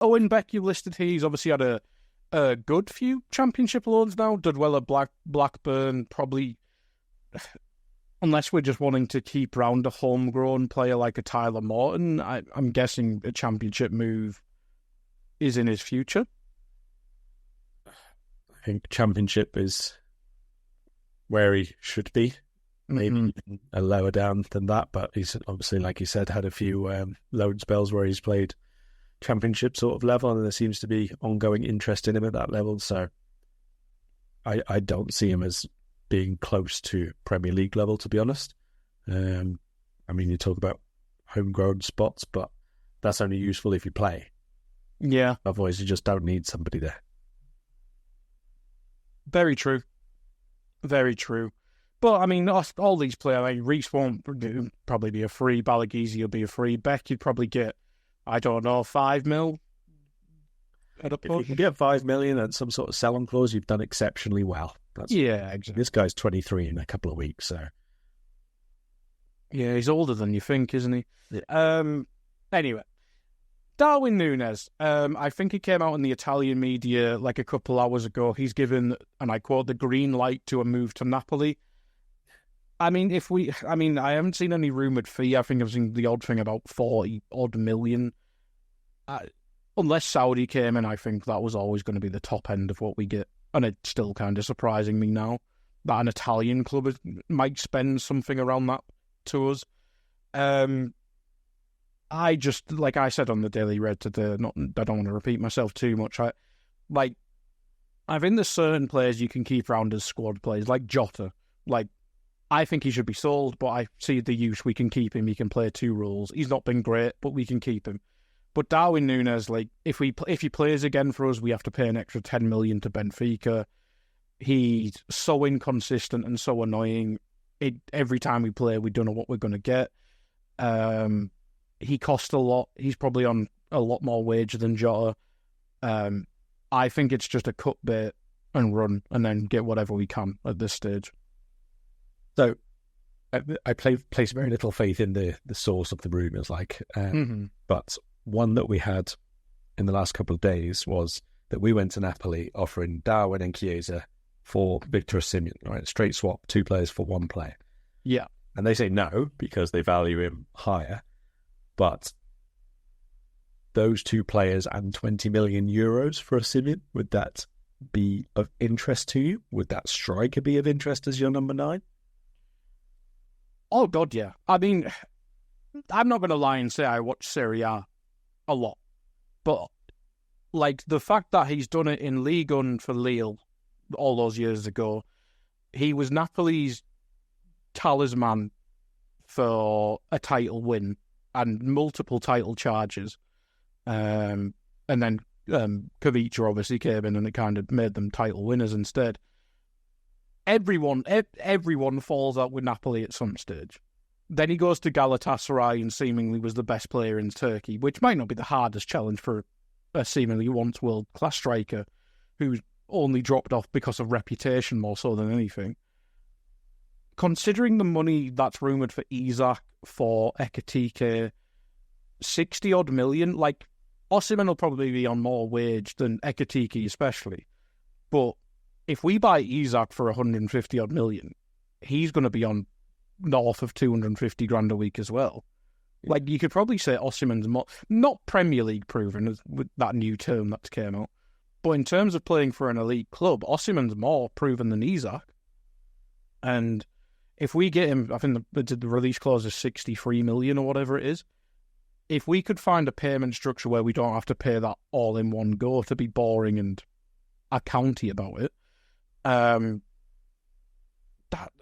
Owen Beck, you listed here. He's obviously had a good few championship loans now. Did well at Blackburn, probably, unless we're just wanting to keep round a homegrown player like a Tyler Morton. I'm guessing a championship move is in his future. I think championship is where he should be. Maybe a lower down than that, but he's obviously, like you said, had a few loan spells where he's played championship sort of level, and there seems to be ongoing interest in him at that level. So I don't see him as being close to Premier League level, to be honest. I mean, you talk about homegrown spots, but that's only useful if you play. Yeah. Otherwise, you just don't need somebody there. Very true. Very true. But, I mean, all these players, I mean, Reece won't probably be a free. Balagizi will be a free. Beck, you'd probably get, I don't know, 5 mil at a push. If you can get 5 million and some sort of sell-on clause, you've done exceptionally well. Yeah, exactly. This guy's 23 in a couple of weeks, so... Yeah, he's older than you think, isn't he? Yeah. Anyway, Darwin Nunez. I think he came out in the Italian media like a couple hours ago. He's given, and I quote, the green light to a move to Napoli. I mean, I haven't seen any rumoured fee. I think I've seen the odd thing about 40-odd million. Unless Saudi came in, I think that was always going to be the top end of what we get. And it's still kind of surprising me now that an Italian club might spend something around that to us. I just, like I said on the Daily Red today, I don't want to repeat myself too much. I think there's certain players you can keep around as squad players, like Jota. Like, I think he should be sold, but I see the use. We can keep him. He can play 2 roles. He's not been great, but we can keep him. But Darwin Nunez, like, if he plays again for us, we have to pay an extra 10 million to Benfica. He's so inconsistent and so annoying. Every time we play, we don't know what we're going to get. He costs a lot. He's probably on a lot more wage than Jota. I think it's just a cut bait and run and then get whatever we can at this stage. So I place very little faith in the source of the rumours, but one that we had in the last couple of days was that we went to Napoli offering Darwin and Chiesa for Victor Osimhen, right? Straight swap, 2 players for 1 player. Yeah. And they say no because they value him higher, but those 2 players and 20 million euros for Osimhen, would that be of interest to you? Would that striker be of interest as your number 9? Oh, God, yeah. I mean, I'm not going to lie and say I watch Serie A a lot. But, like, the fact that he's done it in Ligue 1 for Lille all those years ago, he was Napoli's talisman for a title win and multiple title charges. And then Kavicha obviously came in and it kind of made them title winners instead. Everyone falls out with Napoli at some stage. Then he goes to Galatasaray and seemingly was the best player in Turkey, which might not be the hardest challenge for a seemingly once world-class striker who's only dropped off because of reputation more so than anything. Considering the money that's rumoured for Isak, for Ekitike, 60-odd million, like, Osimhen will probably be on more wage than Ekitike especially, but if we buy Isak for 150-odd million, he's going to be on north of 250 grand a week as well. Like, you could probably say Osimhen's not Premier League proven with that new term that's came out, but in terms of playing for an elite club, Osimhen's more proven than Isak. And if we get him, I think the release clause is 63 million or whatever it is. If we could find a payment structure where we don't have to pay that all in one go to be boring and accounty about it, that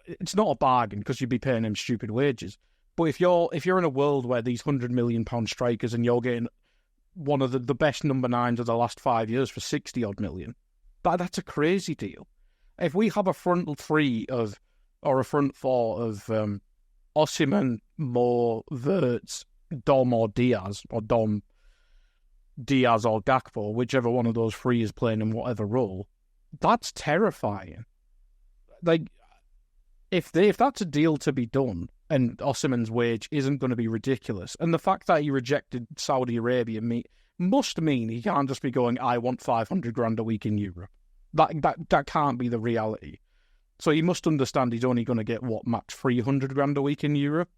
it's not a bargain because you'd be paying him stupid wages. But if you're in a world where these £100 million strikers and you're getting one of the best number 9s of the last 5 years for 60-odd million, that's a crazy deal. If we have a front 3 or a front 4 of Osimhen, Mo, Wirtz, Dom or Diaz, or Dom, Diaz or Gakpo, whichever one of those 3 is playing in whatever role, that's terrifying. Like, if that's a deal to be done, and Osimhen's wage isn't going to be ridiculous. And the fact that he rejected Saudi Arabia must mean he can't just be going, I want 500 grand a week in Europe. That can't be the reality. So he must understand he's only going to get, max 300 grand a week in Europe.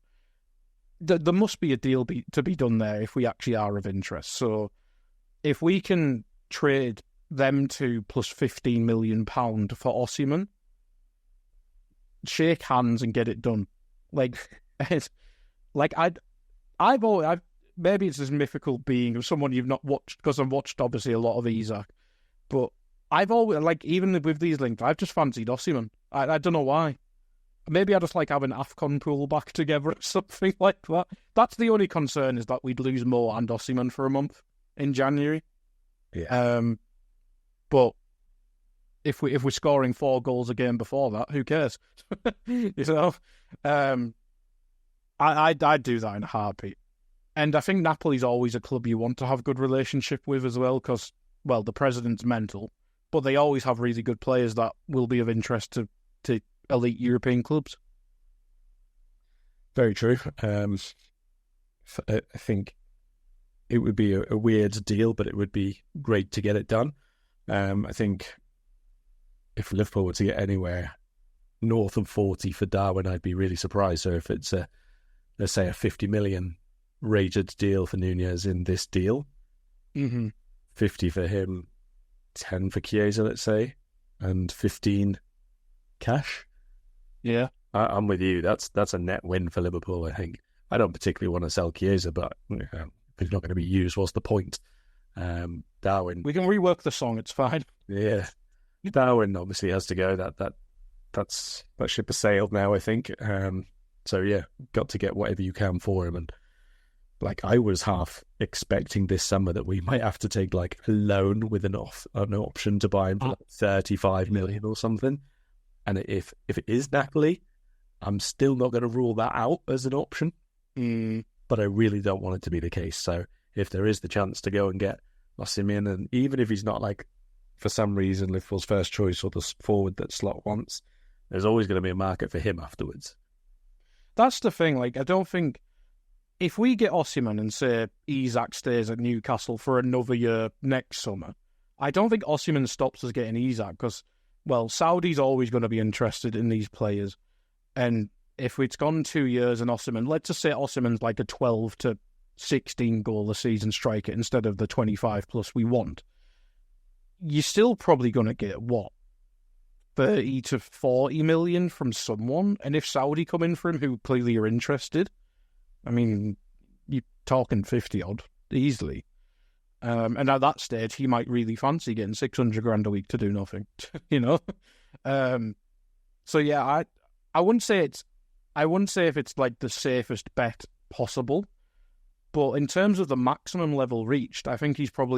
There must be a deal to be done there if we actually are of interest. So if we can trade them two plus £15 million for Osimhen, shake hands and get it done. Maybe it's this mythical being of someone you've not watched, because I've watched obviously a lot of Isak, but I've always, even with these links, I've just fancied Osimhen. I don't know why. Maybe I just like having AFCON pool back together or something like that. That's the only concern, is that we'd lose Mo and Osimhen for a month in January. Yeah. But if we're scoring 4 goals a game before that, who cares? I'd do that in a heartbeat. And I think Napoli's always a club you want to have a good relationship with as well, because, well, the president's mental, but they always have really good players that will be of interest to elite European clubs. Very true. I think it would be a weird deal, but it would be great to get it done. I think if Liverpool were to get anywhere north of 40 for Darwin, I'd be really surprised. So if it's let's say a 50 million rated deal for Nunez in this deal, 50 for him, 10 for Chiesa, let's say, and 15 cash. Yeah, I'm with you. That's a net win for Liverpool, I think. I don't particularly want to sell Chiesa, but if he's not going to be used, what's the point? Darwin. We can rework the song, it's fine. Yeah. Darwin obviously has to go. That ship has sailed now, I think. So yeah, got to get whatever you can for him. And I was half expecting this summer that we might have to take a loan with an option to buy him for 35 million or something. And if it is Napoli, I'm still not going to rule that out as an option. But I really don't want it to be the case. So if there is the chance to go and get Osimhen, and even if he's not for some reason Liverpool's first choice or the forward that Slot wants, there's always going to be a market for him afterwards. That's the thing. I don't think if we get Osimhen and say Isak stays at Newcastle for another year next summer, I don't think Osimhen stops us getting Isak, because, well, Saudi's always going to be interested in these players. And if it's gone 2 years and Osimhen, let's just say Osimhen's a 12 to 16 goal a season striker instead of the 25 plus we want, you're still probably going to get 30 to 40 million from someone. And if Saudi come in for him, who clearly are interested, I mean, you're talking 50 odd easily. And at that stage, he might really fancy getting 600 grand a week to do nothing, So yeah, I wouldn't say if it's the safest bet possible, but in terms of the maximum level reached, I think he's got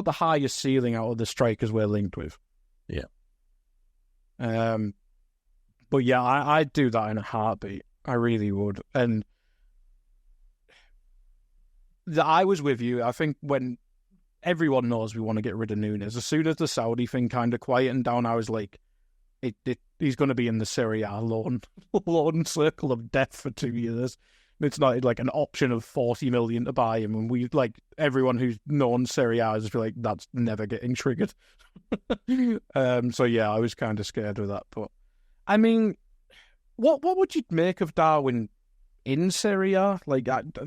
the highest ceiling out of the strikers we're linked with. Yeah. But yeah, I'd do that in a heartbeat. I really would. And I was with you. I think when everyone knows we want to get rid of Nunez, as soon as the Saudi thing kind of quietened down, I was like, he's going to be in the Serie A loan circle of death for 2 years. It's not an option of 40 million to buy him. And we everyone who's known Serie A is like, that's never getting triggered. So yeah, I was kind of scared of that. But I mean, what would you make of Darwin in Serie A?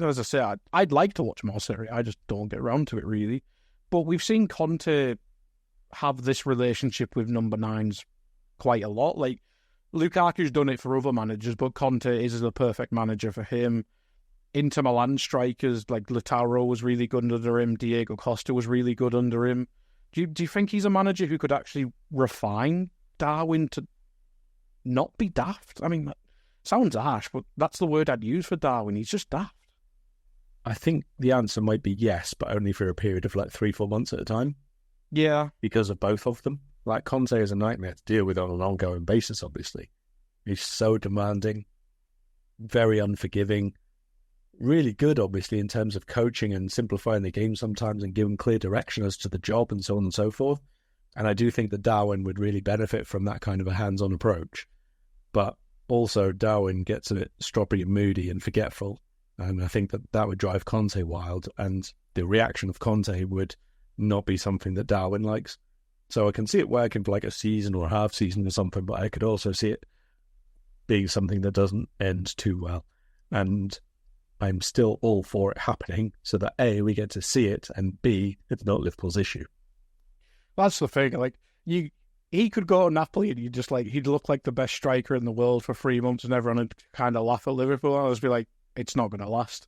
As I say, I'd like to watch more Serie A. I just don't get around to it really. But we've seen Conte have this relationship with number 9s quite a lot. Lukaku's done it for other managers, but Conte is the perfect manager for him. Inter Milan strikers Lautaro was really good under him. Diego Costa was really good under him. Do you think he's a manager who could actually refine Darwin to not be daft? I mean, that sounds harsh, but that's the word I'd use for Darwin. He's just daft. I think the answer might be yes, but only for a period of 3-4 months at a time. Yeah. Because of both of them. Conte is a nightmare to deal with on an ongoing basis, obviously. He's so demanding, very unforgiving, really good, obviously, in terms of coaching and simplifying the game sometimes and giving clear direction as to the job and so on and so forth. And I do think that Darwin would really benefit from that kind of a hands-on approach. But also Darwin gets a bit stroppy and moody and forgetful. And I think that would drive Conte wild. And the reaction of Conte would not be something that Darwin likes. So I can see it working for like a season or a half season or something, but I could also see it being something that doesn't end too well. And I'm still all for it happening so that A, we get to see it, and B, it's not Liverpool's issue. That's the thing. Like, he could go to Napoli and he'd look like the best striker in the world for 3 months and everyone would kind of laugh at Liverpool. And I'd just be like, it's not going to last.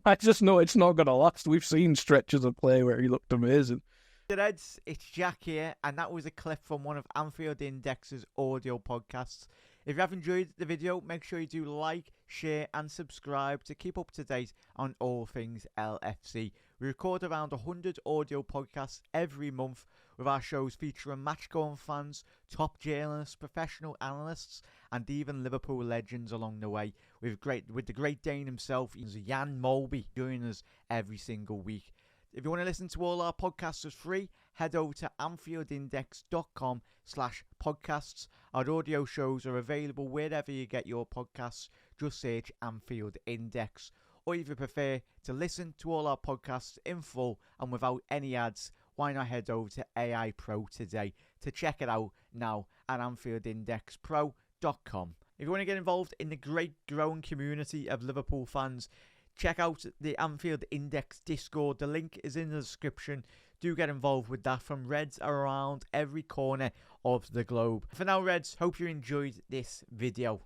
I just know it's not going to last. We've seen stretches of play where he looked amazing. Reds, it's Jack here, and that was a clip from one of Anfield Index's audio podcasts. If you have enjoyed the video, make sure you do like, share and subscribe to keep up to date on all things LFC. We record around 100 audio podcasts every month, with our shows featuring match-going fans, top journalists, professional analysts and even Liverpool legends along the way. With the Great Dane himself, Jan Molby, joining us every single week. If you want to listen to all our podcasts for free, head over to anfieldindex.com/podcasts. Our audio shows are available wherever you get your podcasts. Just search Anfield Index. Or if you prefer to listen to all our podcasts in full and without any ads, why not head over to AI Pro today to check it out now at anfieldindexpro.com. If you want to get involved in the great growing community of Liverpool fans, check out the Anfield Index Discord. The link is in the description. Do get involved with that from Reds around every corner of the globe. For now, Reds, hope you enjoyed this video.